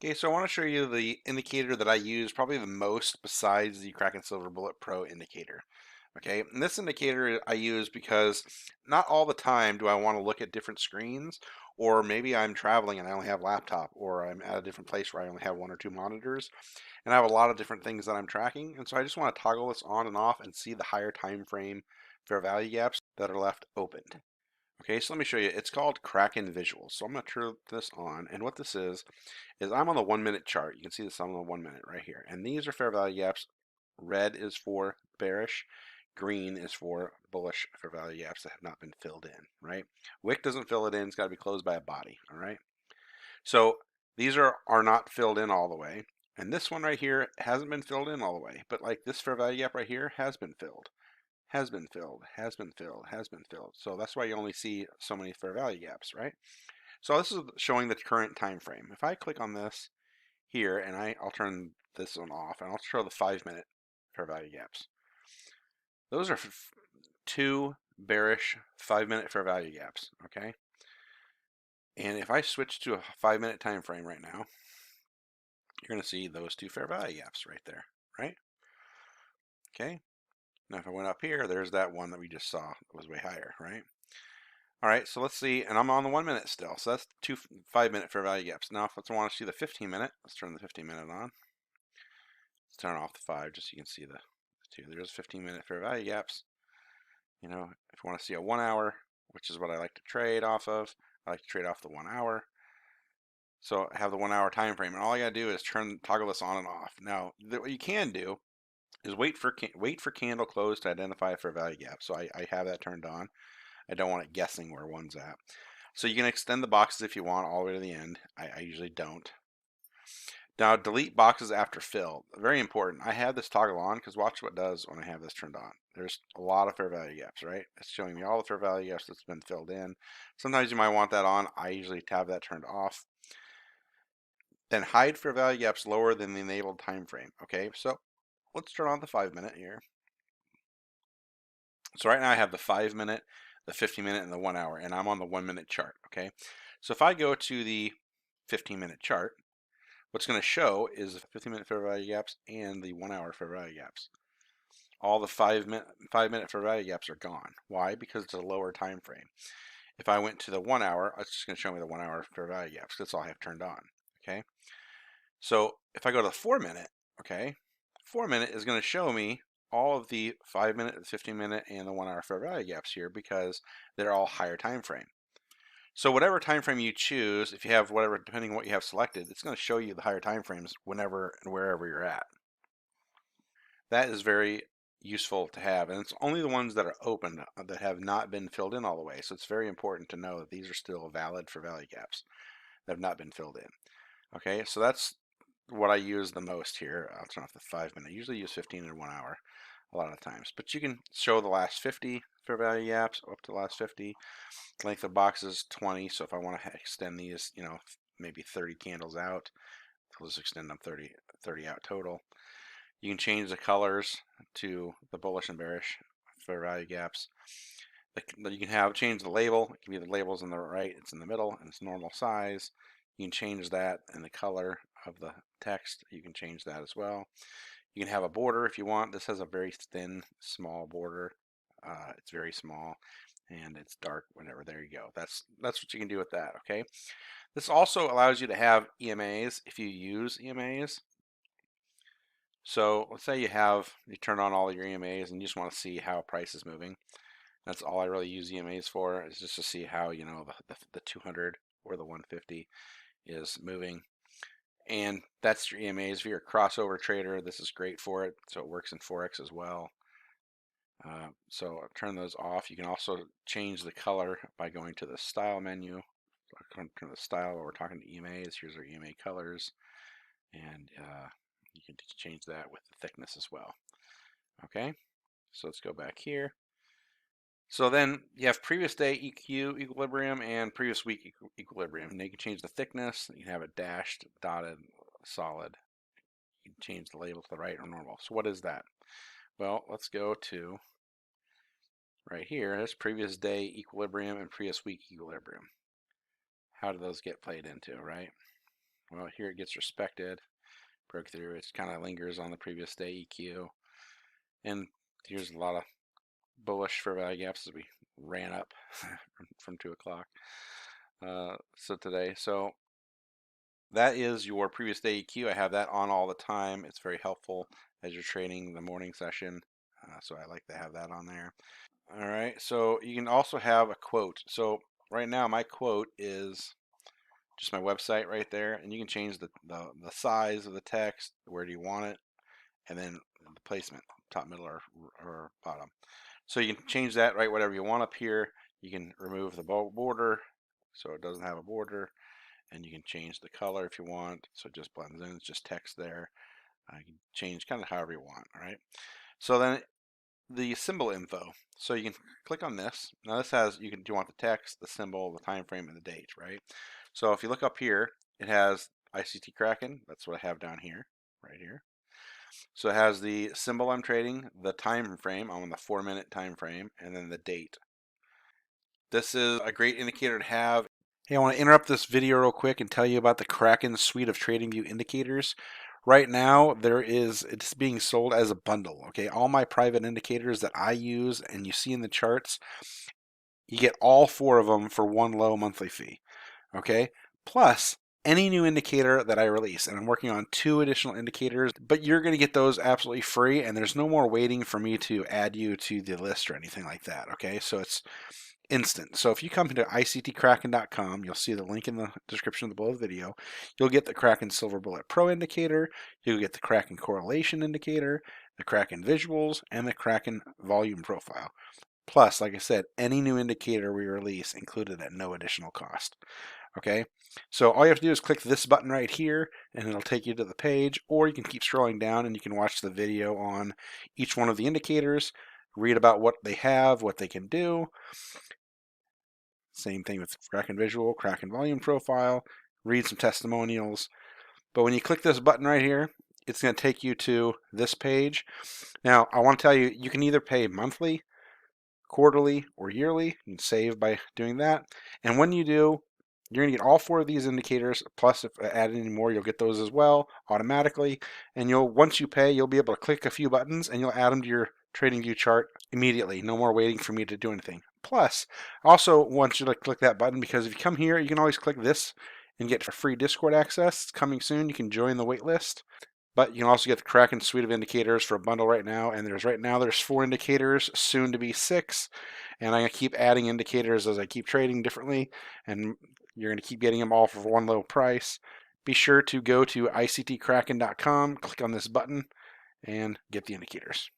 Okay, so I want to show you the indicator that I use probably the most besides the Kraken Silver Bullet Pro indicator. Okay, and this indicator I use because not all the time do I want to look at different screens, or maybe I'm traveling and I only have laptop, or I'm at a different place where I only have one or two monitors, and I have a lot of different things that I'm tracking, and so I just want to toggle this on and off and see the higher time frame fair value gaps that are left opened. Okay, so let me show you. It's called Kraken Visuals. So I'm going to turn this on, and what this is I'm on the 1 minute chart. You can see this on the 1 minute right here. And these are fair value gaps. Red is for bearish. Green is for bullish fair value gaps that have not been filled in, right? Wick doesn't fill it in. It's got to be closed by a body, all right? So these are not filled in all the way. And this one right here hasn't been filled in all the way. But like this fair value gap right here has been filled, has been filled, has been filled, has been filled. So that's why you only see so many fair value gaps, right? So this is showing the current time frame. If I click on this here and I'll turn this one off and I'll show the 5 minute fair value gaps. Those are two bearish 5 minute fair value gaps, okay? And if I switch to a 5 minute time frame right now, you're going to see those two fair value gaps right there, right? Okay. Now if I went up here, there's that one that we just saw that was way higher, right? All right, so let's see, and I'm on the 1 minute still, so that's two 5 minute fair value gaps. Now if I want to see the 15 minute, let's turn the 15 minute on. Let's turn off the 5 just so you can see the two. There's 15 minute fair value gaps. You know, if you want to see a 1 hour, which is what I like to trade off of, I like to trade off the 1 hour. So I have the 1 hour time frame, and all I gotta do is toggle this on and off. Now, what you can do is wait for candle close to identify a fair value gap. So I have that turned on. I don't want it guessing where one's at. So you can extend the boxes if you want all the way to the end. I usually don't. Now delete boxes after fill. Very important. I have this toggle on because watch what it does when I have this turned on. There's a lot of fair value gaps, right? It's showing me all the fair value gaps that's been filled in. Sometimes you might want that on. I usually have that turned off. Then hide fair value gaps lower than the enabled time frame. Okay, so let's turn on the 5 minute here. So right now I have the 5 minute, the 15 minute, and the 1 hour, and I'm on the 1 minute chart. Okay, so if I go to the 15 minute chart, what's going to show is the 15 minute fair value gaps and the 1 hour fair value gaps. All the 5 minute fair value gaps are gone. Why? Because it's a lower time frame. If I went to the 1 hour, it's just going to show me the 1 hour fair value gaps. That's all I have turned on. Okay. So if I go to the 4 minute, okay, 4 minute is going to show me all of the 5 minute, the 15 minute, and the 1 hour fair value gaps here because they're all higher time frame. So whatever time frame you choose, if you have whatever, depending on what you have selected, it's going to show you the higher time frames whenever and wherever you're at. That is very useful to have, and it's only the ones that are open that have not been filled in all the way. So it's very important to know that these are still valid for value gaps that have not been filled in. Okay, so that's what I use the most here. I'll turn off the 5 minute. I usually use 15 in 1 hour a lot of times, but you can show the last 50 fair value gaps up to the last 50. Length of box is 20, so if I want to extend these, you know, maybe 30 candles out, we'll just extend them 30 out total. You can change the colors to the bullish and bearish fair value gaps. You can change the label. It can be the labels on the right, it's in the middle, and it's normal size. You can change that, and the color of the text, you can change that as well. You can have a border if you want. This has a very thin, small border. It's very small, and it's dark whenever. There you go. That's what you can do with that. Okay. This also allows you to have EMAs if you use EMAs. So let's say you turn on all your EMAs and you just want to see how price is moving. That's all I really use EMAs for, is just to see how, you know, the 200 or the 150 is moving. And that's your EMAs. If you're a crossover trader, this is great for it. So it works in Forex as well. So I'll turn those off. You can also change the color by going to the style menu. I'll turn the style while we're talking to EMAs. Here's our EMA colors. And you can change that with the thickness as well. Okay, so let's go back here. So then you have previous day EQ equilibrium and previous week equilibrium. Now you can change the thickness. You can have it dashed, dotted, solid. You can change the label to the right or normal. So what is that? Well, let's go to right here. There's previous day equilibrium and previous week equilibrium. How do those get played into, right? Well, here it gets respected. Broke through. It kind of lingers on the previous day EQ. And here's a lot of bullish fair value gaps as we ran up from 2 o'clock. So today, so that is your previous day EQ. I have that on all the time. It's very helpful as you're trading the morning session. So I like to have that on there. All right, so you can also have a quote. So right now my quote is just my website right there, and you can change the size of the text, where do you want it, and then the placement, top, middle, or bottom. So you can change that, right, whatever you want up here. You can remove the border so it doesn't have a border, and you can change the color if you want so it just blends in. It's just text there. You can change kind of however you want. All right, so then the symbol info. So you can click on this. Now this has, do you want the text, the symbol, the time frame, and the date, right? So if you look up here, it has ICT Kraken. That's what I have down here, right here. So it has the symbol I'm trading, the time frame, I'm on the 4-minute time frame, and then the date. This is a great indicator to have. Hey, I want to interrupt this video real quick and tell you about the Kraken suite of Tradingview indicators. Right now, it's being sold as a bundle. Okay, all my private indicators that I use and you see in the charts, you get all 4 of them for one low monthly fee. Okay, plus any new indicator that I release, and I'm working on 2 additional indicators, but you're going to get those absolutely free, and there's no more waiting for me to add you to the list or anything like that. Okay, so it's instant. So if you come to ICTKraken.com, you'll see the link in the description below the video. You'll get the Kraken Silver Bullet Pro indicator, you'll get the Kraken Correlation indicator, the Kraken Visuals, and the Kraken Volume Profile. Plus, like I said, any new indicator we release included at no additional cost. Okay, so all you have to do is click this button right here and it'll take you to the page, or you can keep scrolling down and you can watch the video on each one of the indicators, read about what they have, what they can do. Same thing with Kraken Visual, Kraken Volume Profile, read some testimonials. But when you click this button right here, it's going to take you to this page. Now, I want to tell you, you can either pay monthly, quarterly, or yearly. You can save by doing that. And when you do, you're going to get all 4 of these indicators, plus if I add any more, you'll get those as well automatically. And once you pay, you'll be able to click a few buttons and you'll add them to your TradingView chart immediately. No more waiting for me to do anything. Plus, I also want you to click that button because if you come here, you can always click this and get free Discord access. It's coming soon. You can join the wait list. But you can also get the Kraken suite of indicators for a bundle right now. And there's 4 indicators, soon to be 6. And I'm going to keep adding indicators as I keep trading differently. And you're going to keep getting them all for one low price. Be sure to go to ICTKraken.com, click on this button, and get the indicators.